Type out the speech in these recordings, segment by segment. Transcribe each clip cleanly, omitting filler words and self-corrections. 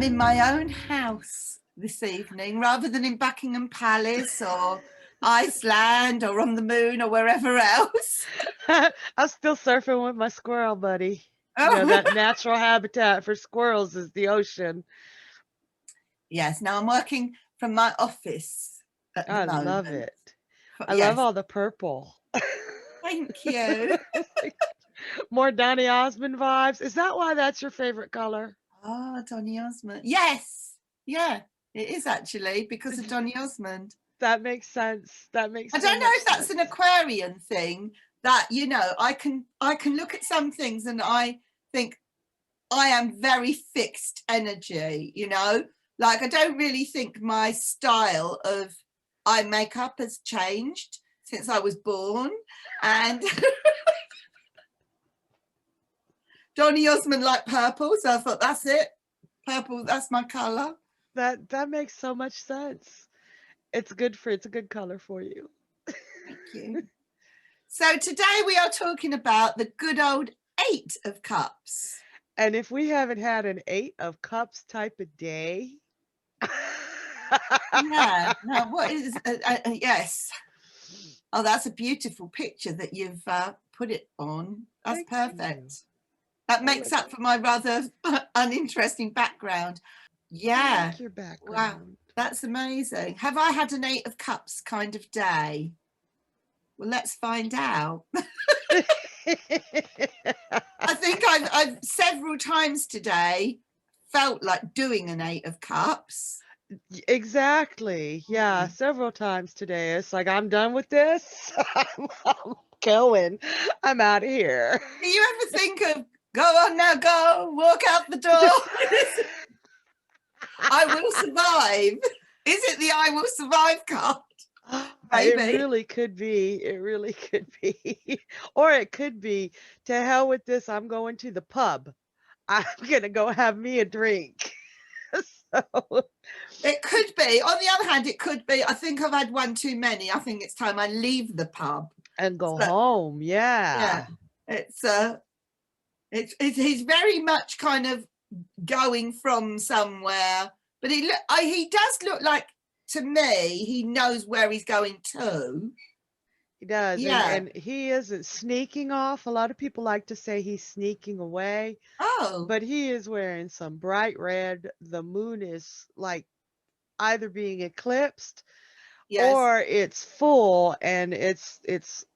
in my own house this evening rather than in Buckingham Palace or Iceland or on the moon or wherever else. I'm still surfing with my squirrel buddy. You know, that natural habitat for squirrels is the ocean. Yes, now I'm working from my office at the I moment. love it. I love Yes, all the purple. thank you. It's like more Donny Osmond vibes. Is that why that's your favorite color? Oh, Donny Osmond. Yes, yeah, it is actually because of Donny Osmond. That makes sense. That makes I so don't know much if that's an sense. Aquarian thing that, you know, I can look at some things and I think I am very fixed energy, you know, like I don't really think my style of eye makeup has changed since I was born. And Donny Osmond liked purple, so I thought that's it. Purple, that's my color. That makes so much sense. It's a good color for you. Thank you. So today we are talking about the good old 8 of Cups. And if we haven't had an 8 of Cups type of day, Yeah. Now, what is? Yes. Oh, that's a beautiful picture that you've put it on. That's thank you. perfect. That I makes like up for my rather uninteresting background. I Yeah. like your Wow. background. That's amazing. Have I had an 8 of Cups kind of day? Well, let's find out. I think I've several times today felt like doing an 8 of Cups. Exactly. Yeah, several times today. It's like I'm done with this. I'm going. I'm out of here. Do you ever think of go on now, go, walk out the door? I will survive. Is it the I will survive card? It Maybe. really could be. It really could be. Or it could be to hell with this. I'm going to the pub. I'm gonna go have me a drink. So It could be. On the other hand, it could be. I think I've had one too many. I think it's time I leave the pub. and go So, home. yeah, Yeah. it's he's very much kind of going from somewhere, but he does look like to me he knows where he's going to. He does. Yeah. And he isn't sneaking off. A lot of people like to say he's sneaking away, Oh, but he is wearing some bright red. The moon is like either being eclipsed yes. or it's full and it's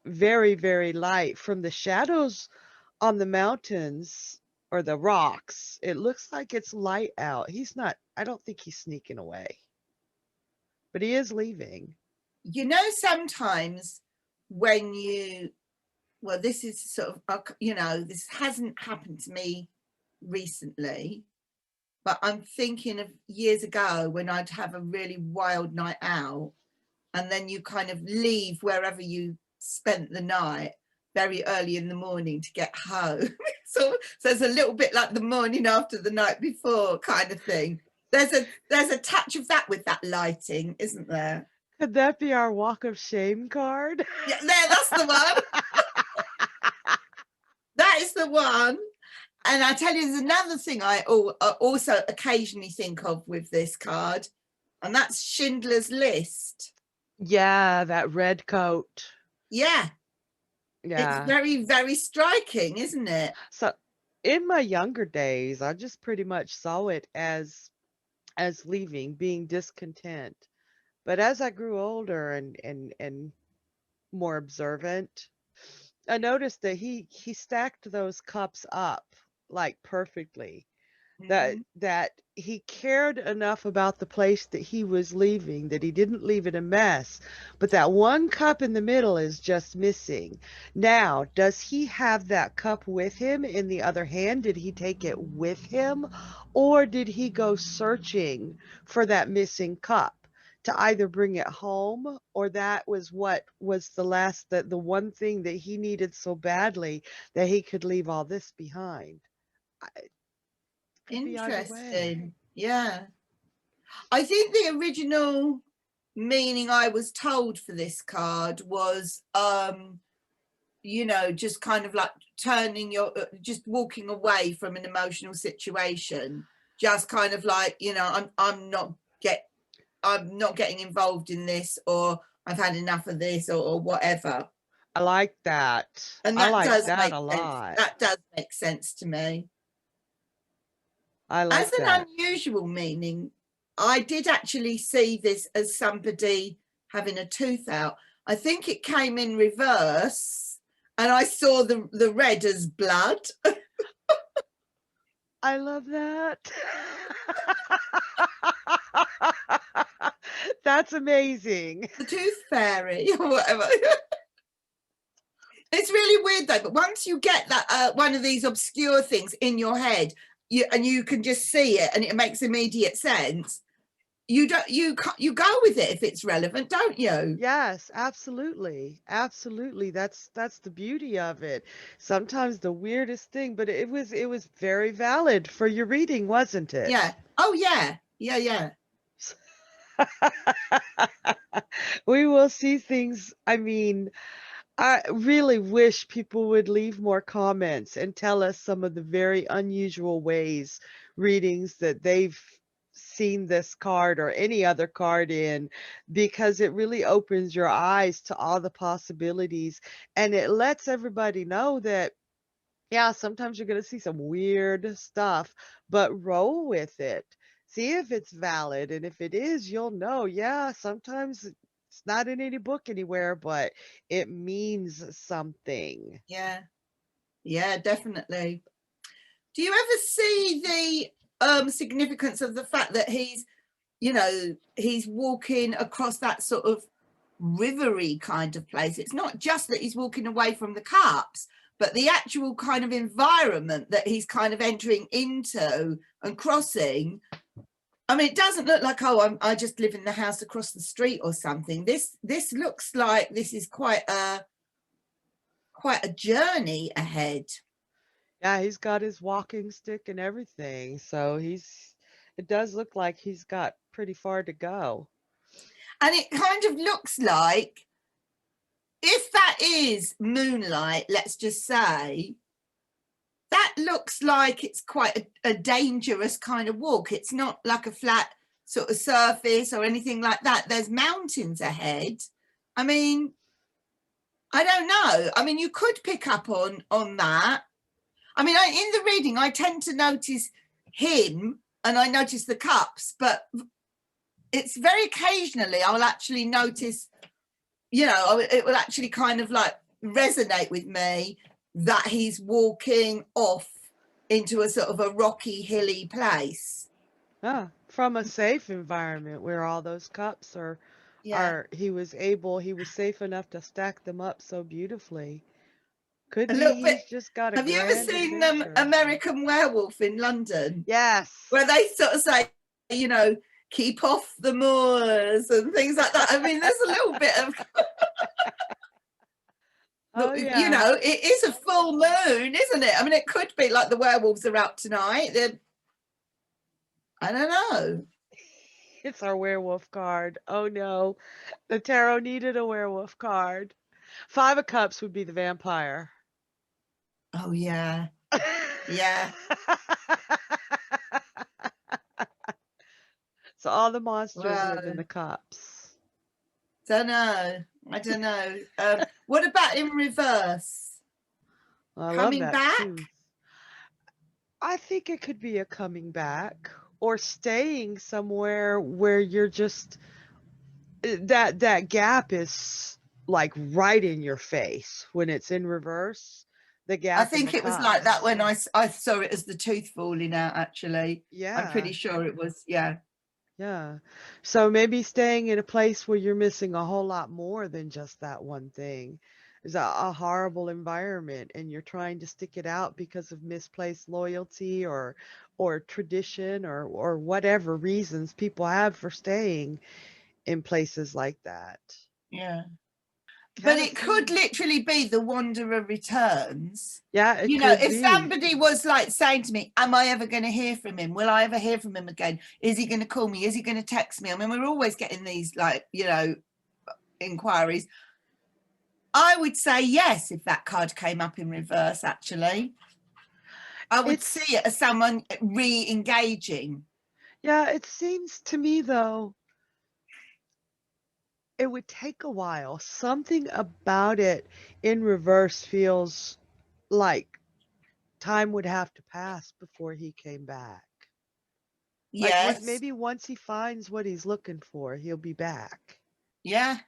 very, very light from the shadows on the mountains or the rocks. It looks like it's light out. He's not, I don't think he's sneaking away, but he is leaving. You know, sometimes when well, this is sort of, you know, this hasn't happened to me recently, but I'm thinking of years ago when I'd have a really wild night out and then you kind of leave wherever you spent the night very early in the morning to get home. So it's a little bit like the morning after the night before kind of thing. There's a touch of that with that lighting, isn't there? Could that be our walk of shame card? Yeah, there, that's the one. That is the one. And I tell you, there's another thing I also occasionally think of with this card, and that's Schindler's List. Yeah, that red coat. Yeah, it's Yeah. very, very striking, isn't it? So in my younger days, I just pretty much saw it as leaving, being discontent. But as I grew older and more observant, I noticed that he stacked those cups up like perfectly. That he cared enough about the place that he was leaving that he didn't leave it a mess. But that one cup in the middle is just missing. Now, does he have that cup with him in the other hand? Did he take it with him? Or did he go searching for that missing cup? To either bring it home, or that was what was the one thing that he needed so badly that he could leave all this behind. It could be either way. Interesting. Yeah. I think the original meaning I was told for this card was, you know, just kind of like turning just walking away from an emotional situation, just kind of like, you know, I'm not getting involved in this, or I've had enough of this, or whatever. I like that. And I that like does that make a sense. lot. That does make sense to me. I As like an that. unusual meaning, I did actually see this as somebody having a tooth out. I think it came in reverse, and I saw the red as blood. I love that. That's amazing. The tooth fairy or whatever. It's really weird though, but once you get that one of these obscure things in your head, you can just see it and it makes immediate sense, you go with it if it's relevant, don't you? Yes, absolutely. Absolutely. That's the beauty of it. Sometimes the weirdest thing, but it was very valid for your reading, wasn't Yeah. it? Oh yeah. Yeah, yeah. We will see things. I mean, I really wish people would leave more comments and tell us some of the very unusual ways readings that they've seen this card or any other card in, because it really opens your eyes to all the possibilities, and it lets everybody know that, yeah, sometimes you're going to see some weird stuff, but roll with it. See if it's valid. And if it is, you'll know, yeah, sometimes it's not in any book anywhere, but it means something. Yeah. Yeah, definitely. Do you ever see the significance of the fact that he's walking across that sort of rivery kind of place? It's not just that he's walking away from the cups, but the actual kind of environment that he's kind of entering into and crossing. I mean, it doesn't look like, oh, I just live in the house across the street or something. This looks like this is quite a journey ahead. Yeah, he's got his walking stick and everything. So it does look like he's got pretty far to go. And it kind of looks like, if that is moonlight, let's just say, that looks like it's quite a dangerous kind of walk. It's not like a flat sort of surface or anything like that. There's mountains ahead. I mean, I don't know. I mean, you could pick up on that. I mean, in the reading, I tend to notice him and I notice the cups, but it's very occasionally I will actually notice, it will actually kind of like resonate with me that he's walking off into a sort of a rocky, hilly place. Ah, from a safe environment where all those cups Yeah. he was safe enough to stack them up so beautifully. Could A be little bit. he's just got a Have you ever grand seen adventure. American Werewolf in London, Yes. where they sort of say, keep off the moors and things like that? I mean, there's a little bit of, Oh yeah. it is a full moon, isn't it? I mean, it could be like the werewolves are out tonight. I don't know. It's our werewolf card. Oh no. The tarot needed a werewolf card. Five of Cups would be the vampire. Oh yeah, yeah. So all the monsters live in Well, the cups. don't know. I don't know. What about in reverse? I love Coming that back? too. I think it could be a coming back or staying somewhere where you're just that gap is like right in your face when it's in reverse. The I gap in the think it was like that cups. when I saw it as the tooth falling out, actually. I'm Yeah. pretty sure it was, yeah. Yeah. So maybe staying in a place where you're missing a whole lot more than just that one thing is a horrible environment, and you're trying to stick it out because of misplaced loyalty or tradition or whatever reasons people have for staying in places like that. Yeah. But Kind of it could seems. literally be the wanderer returns. Yeah, it could If be. somebody was like saying to me, am I ever going to hear from him? Will I ever hear from him again? Is he going to call me? Is he going to text me? I mean, we're always getting these like, inquiries. I would say yes if that card came up in reverse, actually. I would It's see it as someone re-engaging. yeah, it seems to me though it would take a while. Something about it in reverse feels like time would have to pass before he came back. Like Yes. maybe once he finds what he's looking for, he'll be back. Yeah.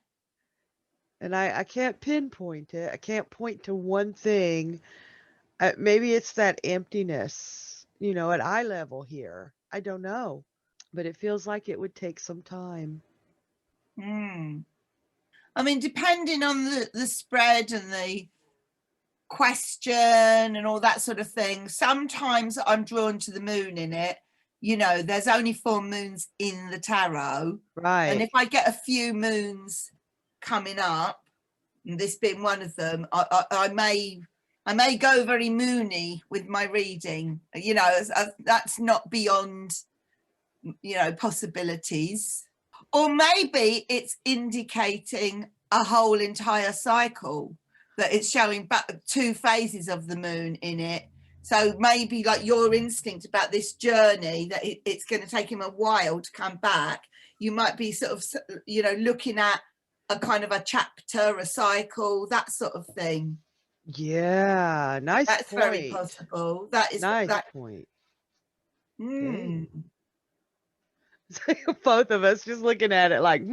And I can't pinpoint it. I can't point to one thing. Maybe it's that emptiness, at eye level here. I don't know. But it feels like it would take some time. Mm. I mean, depending on the spread and the question and all that sort of thing, sometimes I'm drawn to the moon in it. There's only 4 moons in the tarot. And Right. if I get a few moons coming up, and this being one of them, I may go very moony with my reading. That's not beyond possibilities. Or maybe it's indicating a whole entire cycle, that it's showing back 2 phases of the moon in it. So maybe like your instinct about this journey, that it's going to take him a while to come back. You might be sort of, looking at a kind of a chapter, a cycle, that sort of thing. Yeah. Nice That's very point. possible. That is Nice that. point. Mm. Dang. Both of us just looking at it like, I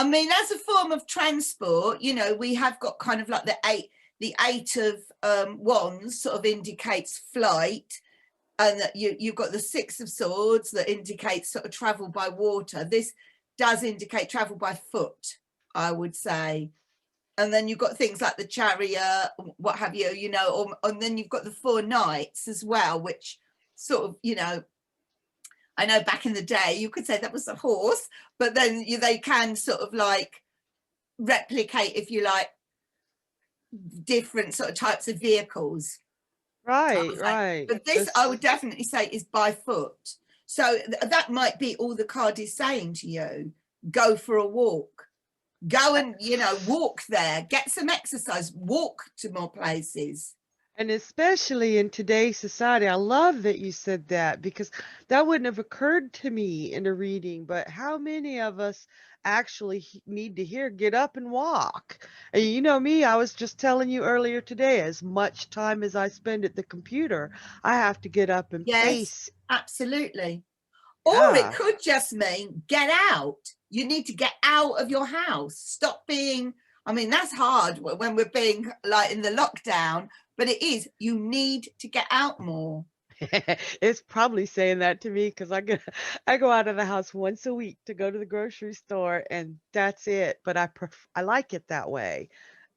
mean, as a form of transport, we have got kind of like the eight of wands sort of indicates flight, and that you've got the 6 of swords that indicates sort of travel by water. This does indicate travel by foot, I would say. And then you've got things like the chariot, what have you, and then you've got the 4 knights as well, which sort of, I know back in the day you could say that was a horse, but then they can sort of like replicate, if you like, different sort of types of vehicles. right, right. But this, I This, would definitely say, is by foot. So that might be all the card is saying to you. Go for a walk. Go and, walk there. Get some exercise. Walk to more places. and especially in today's society, I love that you said that because that wouldn't have occurred to me in a reading. But how many of us actually need to hear get up and walk? And you know me, I was just telling you earlier today, as much time as I spend at the computer, I have to get up and Yes, pace. absolutely. Or it Yeah. could just mean get out. You need to get out of your house. Stop being, I mean, that's hard when we're being like in the lockdown, but it is, you need to get out more. It's probably saying that to me because I go out of the house once a week to go to the grocery store and that's it. But I like it that way.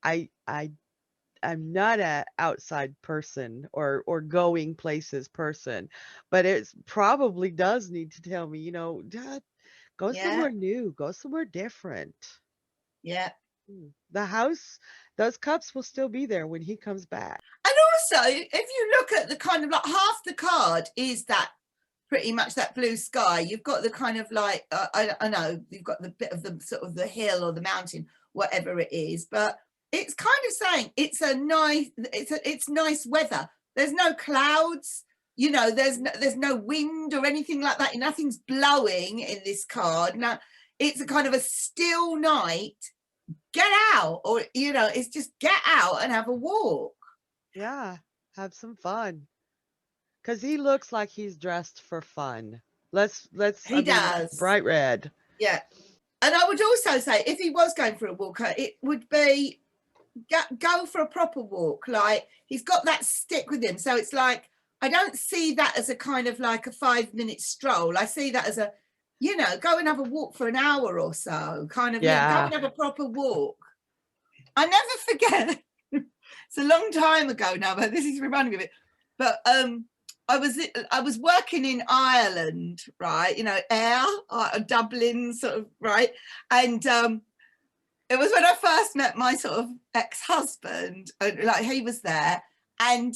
I I'm not a outside person or going places person, but it probably does need to tell me, Dad, go Yeah, somewhere new, go somewhere different. yeah. The house, those cups will still be there when he comes back. And also, if you look at the kind of like half the card is that pretty much that blue sky. You've got the kind of like, I know, you've got the bit of the sort of the hill or the mountain, whatever it is, but it's kind of saying it's nice weather. There's no clouds, there's no wind or anything like that. Nothing's blowing in this card. Now, it's a kind of a still night. Get out, or it's just get out and have a walk. Yeah, have some fun. 'Cause he looks like he's dressed for fun. I He mean, does. bright red. Yeah. And I would also say, if he was going for a walk, it would be go for a proper walk. Like, he's got that stick with him. So it's like, I don't see that as a kind of like a 5-minute stroll. I see that as a, go and have a walk for an hour or so. Kind of, go Yeah. and have a proper walk. I never forget. It's a long time ago now, but this is reminding me of it. But I was working in Ireland, right? Ayr, Dublin, sort of, right? And it was when I first met my sort of ex-husband. Like, he was there, and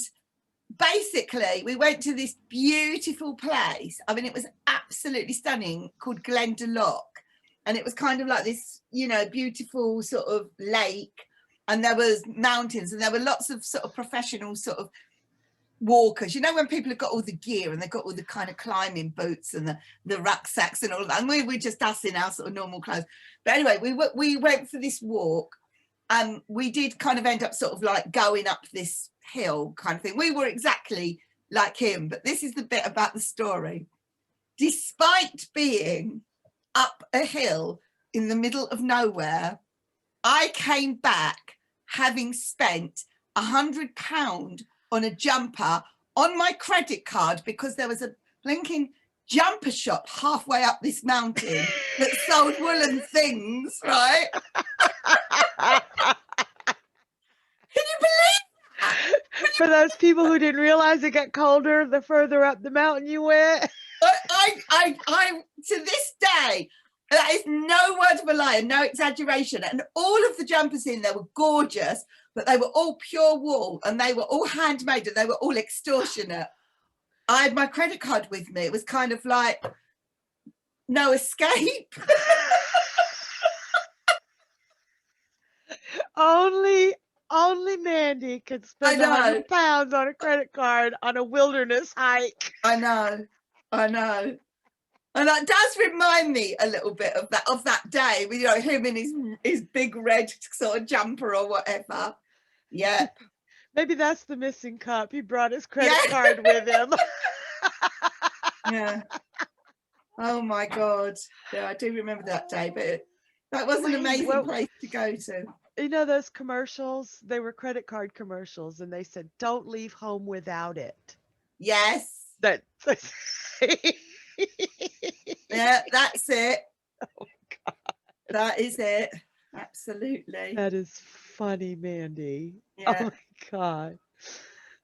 basically we went to this beautiful place. I mean, it was absolutely stunning, called Glendalough, and it was kind of like this, beautiful sort of lake. and there was mountains, and there were lots of sort of professional sort of walkers. You know, when people have got all the gear and they've got all the kind of climbing boots and the rucksacks and all that, and we were just us in our sort of normal clothes. But anyway, we went for this walk, and we did kind of end up sort of like going up this hill kind of thing. We were exactly like him, but this is the bit about the story. Despite being up a hill in the middle of nowhere, I came back having spent £100 on a jumper on my credit card because there was a blinking jumper shop halfway up this mountain that sold woolen things, right? Can you believe that? For those people who didn't realize it got colder the further up the mountain you went. I to this day, that is no word of a lie and no exaggeration. And all of the jumpers in there were gorgeous, but they were all pure wool and they were all handmade and they were all extortionate. I had my credit card with me. It was kind of like no escape. Only Mandy could spend £100 on a credit card on a wilderness hike. I know. And that does remind me a little bit of that day with, you know, him in his big red sort of jumper or whatever. Yeah. Maybe that's the missing cup. He brought his credit card with him. Yeah. Oh my God. Yeah, I do remember that day, but that was an amazing place to go to. You know those commercials? They were credit card commercials, and they said, "Don't leave home without it." Yes. Yeah, that's it. Oh God. That is it. Absolutely. That is funny, Mandy. Yeah. Oh my God.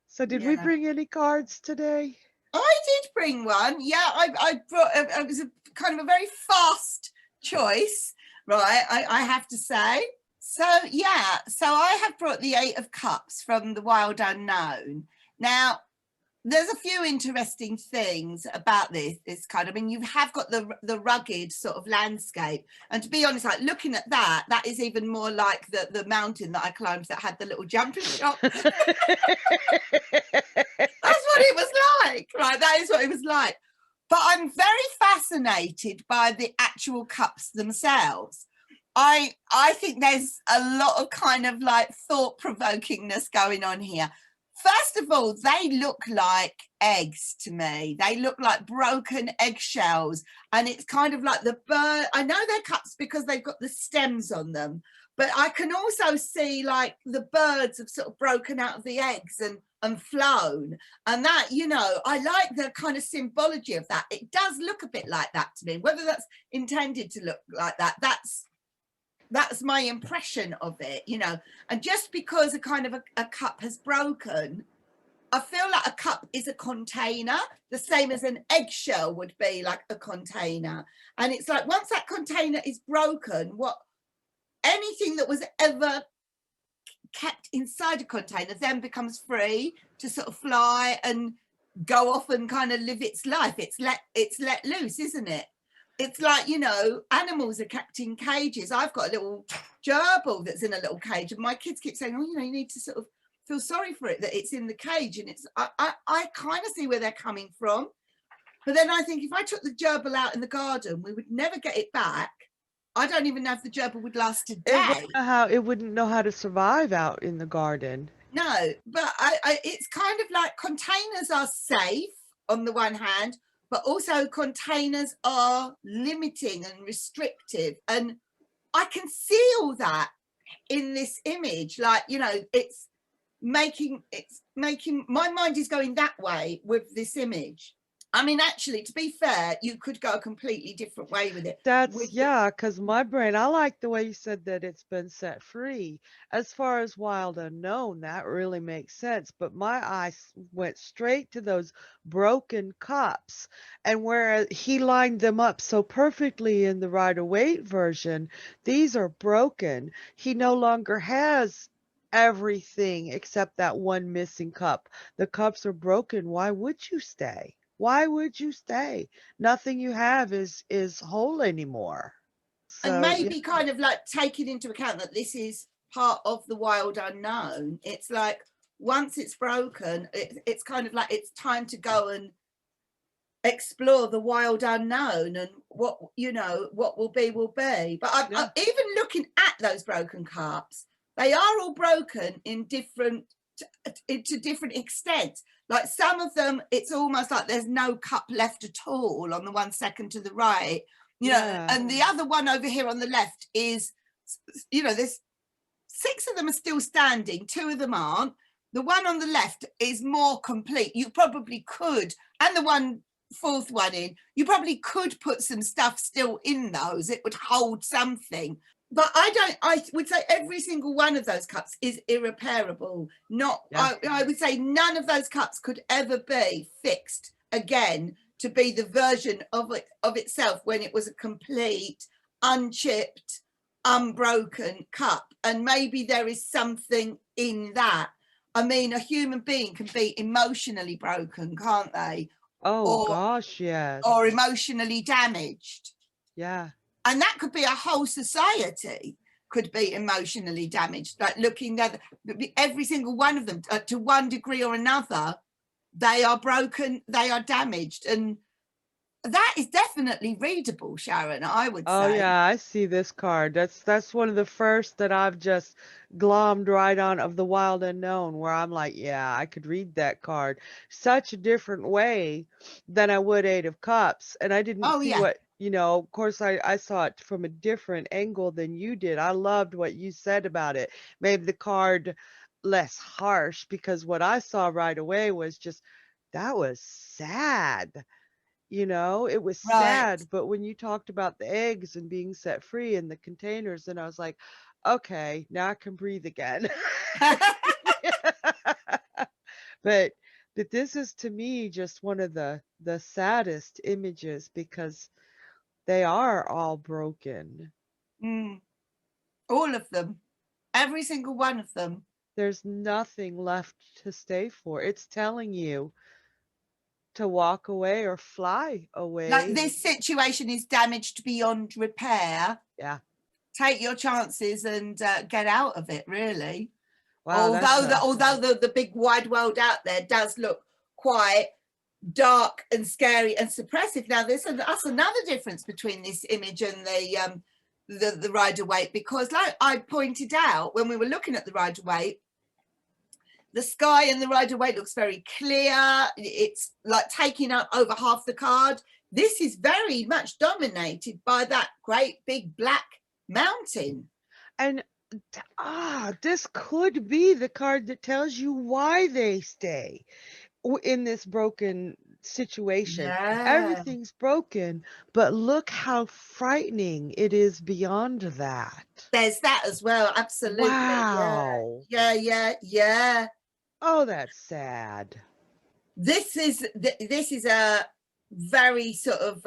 So did we bring any cards today? I did bring one. Yeah, I brought, it was a kind of a very fast choice, right? I have to say. So yeah, so I have brought the 8 of Cups from the Wild Unknown. Now, there's a few interesting things about this kind of, I mean, you have got the rugged sort of landscape, and to be honest, like looking at that is even more like the mountain that I climbed that had the little jumping shop. That's what it was like, right? That is what it was like. But I'm very fascinated by the actual cups themselves. I think there's a lot of kind of like thought-provokingness going on here. First of all, they look like eggs to me. They look like broken eggshells. And it's kind of like the bird. I know they're cups because they've got the stems on them. But I can also see like the birds have sort of broken out of the eggs and flown. And that, you know, I like the kind of symbology of that. It does look a bit like that to me. Whether that's intended to look like that, that's my impression of it, you know. And just because a kind of a cup has broken, I feel like a cup is a container, the same as an eggshell would be like a container. And it's like once that container is broken, anything that was ever kept inside a container then becomes free to sort of fly and go off and kind of live its life. It's let loose, isn't it? It's like, you know, animals are kept in cages. I've got a little gerbil that's in a little cage, and my kids keep saying, oh, you know, you need to sort of feel sorry for it that it's in the cage. And it's I kind of see where they're coming from. But then I think if I took the gerbil out in the garden, we would never get it back. I don't even know if the gerbil would last a day. It wouldn't know how to survive out in the garden. No, but it's kind of like containers are safe on the one hand, but also containers are limiting and restrictive. And I can see all that in this image. Like, you know, it's making my mind is going that way with this image. I mean, actually, to be fair, you could go a completely different way with it. Because my brain, I like the way you said that it's been set free. As far as Wild Unknown, that really makes sense. But my eyes went straight to those broken cups. And where he lined them up so perfectly in the Rider-Waite version, these are broken. He no longer has everything except that one missing cup. The cups are broken. Why would you stay? Why would you stay? Nothing you have is whole anymore. So, and maybe kind of like taking into account that this is part of the wild unknown. It's like once it's broken, it's kind of like it's time to go and explore the wild unknown, and what, you know, what will be will be. But I'm even looking at those broken cups, they are all broken in different to different extents. Like some of them, it's almost like there's no cup left at all on the one second to the right, you know, and the other one over here on the left is, you know, there's 6 of them are still standing, 2 of them aren't. The one on the left is more complete. You probably could, and the 4th one in, you probably could put some stuff still in those. It would hold something. But I would say every single one of those cups is irreparable. I would say none of those cups could ever be fixed again to be the version of itself when it was a complete, unchipped, unbroken cup. And maybe there is something in that. I mean, a human being can be emotionally broken, can't they? Oh gosh, yes. Or emotionally damaged. Yeah. And that could be a whole society could be emotionally damaged. Like looking at every single one of them to one degree or another, they are broken, they are damaged. And that is definitely readable, Sharon, I would say. Oh yeah, I see this card. That's one of the first that I've just glommed right on of the wild unknown, where I'm like, yeah, I could read that card such a different way than I would 8 of cups. And I didn't see what, you know, of course I saw it from a different angle than you did. I loved what you said about it. Made the card less harsh, because what I saw right away was just, that was sad. You know, it was sad, but when you talked about the eggs and being set free in the containers, then I was like, okay, now I can breathe again. But this is, to me, just one of the saddest images, because they are all broken. All of them. Every single one of them. There's nothing left to stay for. It's telling you to walk away or fly away. Like, this situation is damaged beyond repair. Yeah. Take your chances and get out of it, really. Wow, although the big wide world out there does look quite dark and scary and suppressive. Now, that's another difference between this image and the Rider-Waite, because like I pointed out when we were looking at the Rider-Waite, the sky in the Rider-Waite looks very clear. It's like taking up over half the card. This is very much dominated by that great big black mountain. And this could be the card that tells you why they stay in this broken situation. Everything's broken, but look how frightening it is beyond that. There's that as well. Absolutely. Wow. Yeah. Oh, that's sad. This is a very sort of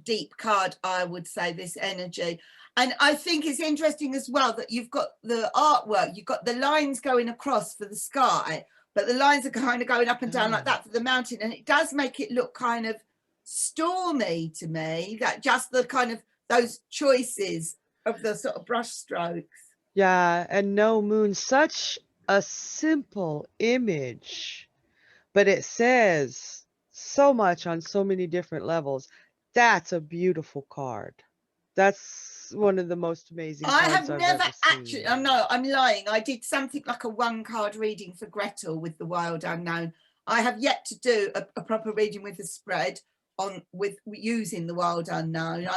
deep card, I would say, this energy. And I think it's interesting as well that you've got the artwork, you've got the lines going across for the sky, but the lines are kind of going up and down like that for the mountain. And it does make it look kind of stormy to me, that just the kind of those choices of the sort of brush strokes. Yeah, and no moon, such a simple image, but it says so much on so many different levels. That's a beautiful card. That's one of the most amazing cards I have never actually, I know I'm lying. I did something like a 1-card reading for Gretel with the Wild Unknown. I have yet to do a proper reading with a spread with using the Wild Unknown.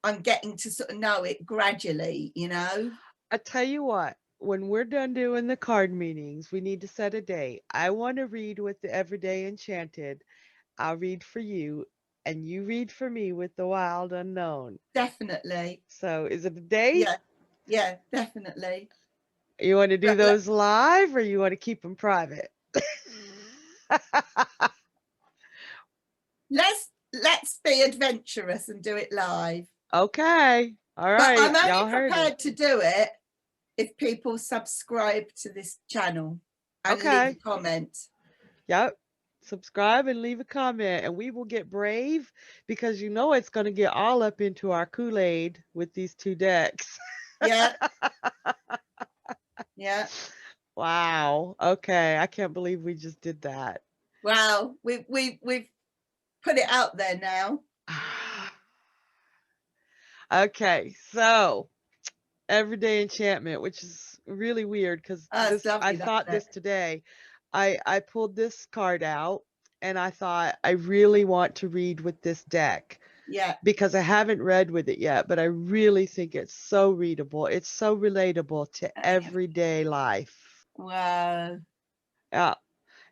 I'm getting to sort of know it gradually, you know. I tell you what, when we're done doing the card meetings, we need to set a day. I want to read with the Everyday Enchanted. I'll read for you, and you read for me with the Wild Unknown. Definitely. So is it a date? Yeah, definitely. You want to do those live, or you want to keep them private? Let's be adventurous and do it live. Okay. All right. But I'm only prepared to do it if people subscribe to this channel and leave a comment. Yep. Subscribe and leave a comment, and we will get brave, because you know it's going to get all up into our Kool-Aid with these 2 decks. Yeah. Yeah. Wow. Okay. I can't believe we just did that. Wow. We've put it out there now. Okay. So, everyday enchantment, which is really weird because Oh, it's I lovely, that thought deck. this today. I pulled this card out and I thought I really want to read with this deck Yeah. because I haven't read with it yet, but I really think it's so readable. It's so relatable to everyday life. Wow. Yeah.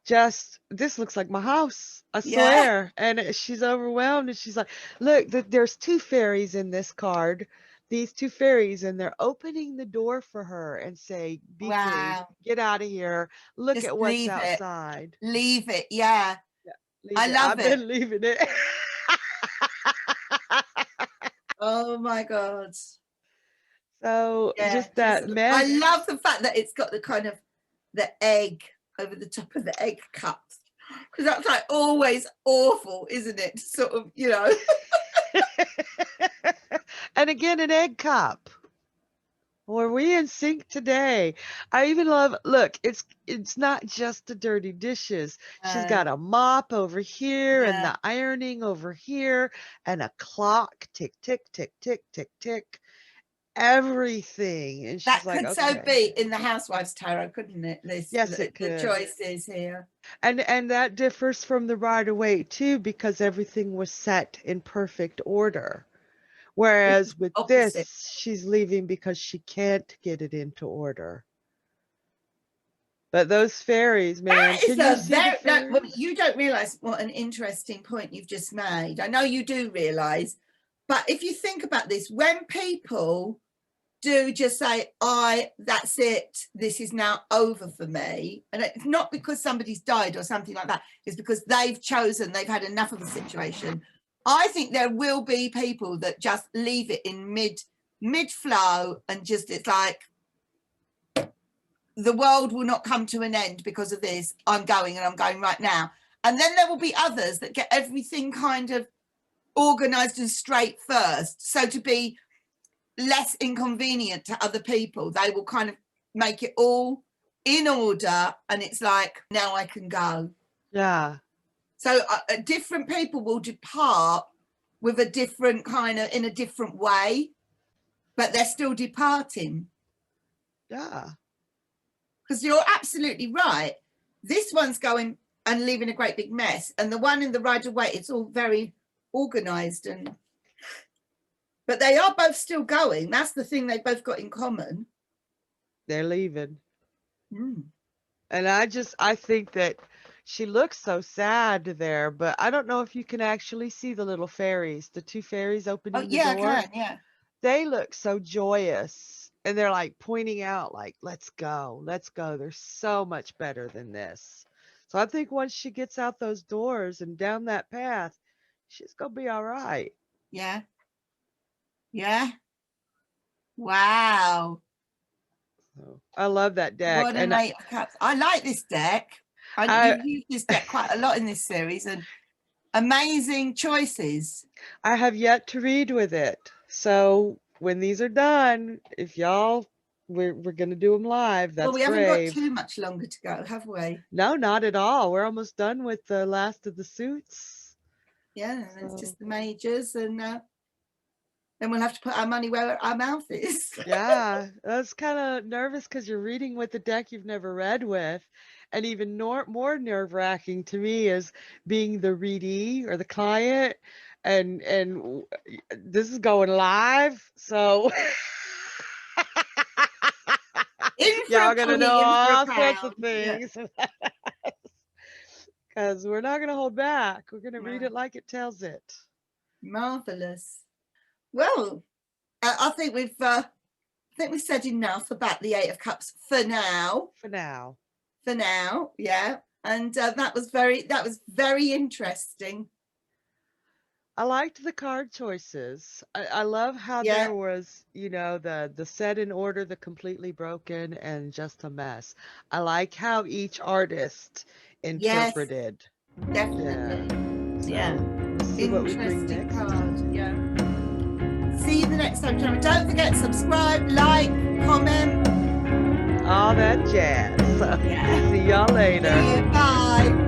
Just this looks like my house, I Yeah. swear. And she's overwhelmed and she's like, look, there's two fairies in this card, these two fairies, and they're opening the door for her and say, be free, Wow. get out of here, look Just at what's leave it. outside. Leave it. Yeah. Yeah, leave I it. love I've it. been leaving it. Oh my God. So Yeah. just that I mess. love the fact that it's got the kind of the egg over the top of the egg cups. Because that's like always awful, isn't it? Sort of, you know. And again, an egg cup. Were we in sync today? I even love, look, it's not just the dirty dishes. She's got a mop over here and Yeah. the ironing over here and a clock, tick, tick, tick, tick, tick, tick, everything. And she's That like, could so okay. be in the Housewives Tarot, couldn't it? Yes, it The could. choices here. And that differs from the Rider-Waite too, because everything was set in perfect order. This is Whereas with opposite. this, she's leaving because she can't get it into order. But those fairies, man, That is can you a see the very no, well, fairies? you don't realize what an interesting point you've just made. I know you do realize, but if you think about this, when people do just say, that's it, this is now over for me, and it's not because somebody's died or something like that, it's because they've chosen, they've had enough of a situation. I think there will be people that just leave it in mid flow and just, it's like, the world will not come to an end because of this. I'm going right now. And then there will be others that get everything kind of organized and straight first. So to be less inconvenient to other people, they will kind of make it all in order. And it's like, now I can go. Yeah. So different people will depart with a different kind of, in a different way, but they're still departing. Yeah. Because you're absolutely right. This one's going and leaving a great big mess, and the one in the Rider-Waite, it's all very organized, and but they are both still going. That's the thing they both got in common. They're leaving. Mm. And I think that she looks so sad there, but I don't know if you can actually see the little fairies, the two fairies Oh opening the yeah, I door. can. Yeah, They look so joyous. And they're like pointing out, like, let's go, let's go. They're so much better than this. So I think once she gets out those doors and down that path, she's going to be all right. yeah, yeah. Wow, So I love that deck. what an And 8 of Cups. I like this deck. I, You've used this deck quite a lot in this series, and amazing choices. I have yet to read with it. So when these are done, if y'all, we're going to do them live. Well, That's we haven't got brave. too much longer to go, have we? No, not at all. We're almost done with the last of the suits. Yeah, and it's So, just the majors, and then we'll have to put our money where our mouth is. yeah, I was kind of nervous because you're reading with a deck you've never read with. And even more nerve-wracking to me is being the readee or the client. And this is going live. So In for y'all a gonna know penny, in for a all sorts of pound. Yeah. things. Because we're not gonna hold back. We're gonna read Wow. it like it tells it. Marvelous. Well, I think we've said enough about the 8 of Cups for now. For now. For now, yeah. And that was very interesting. I liked the card choices. I love how Yeah. there was, the set in order, the completely broken, and just a mess. I like how each artist Yes, interpreted. Yeah. definitely. So Yeah. we'll see what we bring Interesting next card. time. Yeah. See you in the next time. Don't forget to subscribe, like, comment. All that jazz. Yeah. See y'all later. See you. Bye.